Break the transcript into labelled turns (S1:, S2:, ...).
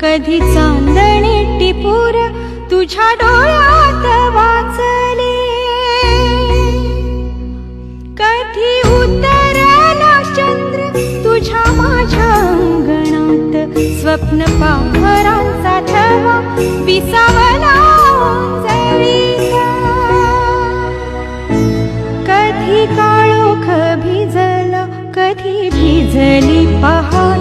S1: कधी चांदणे टिपूर तुझ्या डोळ्यात वाचले, कधी उतरला चंद्र तुझ्या माझ्या अंगणात, स्वप्न पाखरांचा थवा विसावला जळीता, कधी काळोख भिजला, कधी भिजली पहाट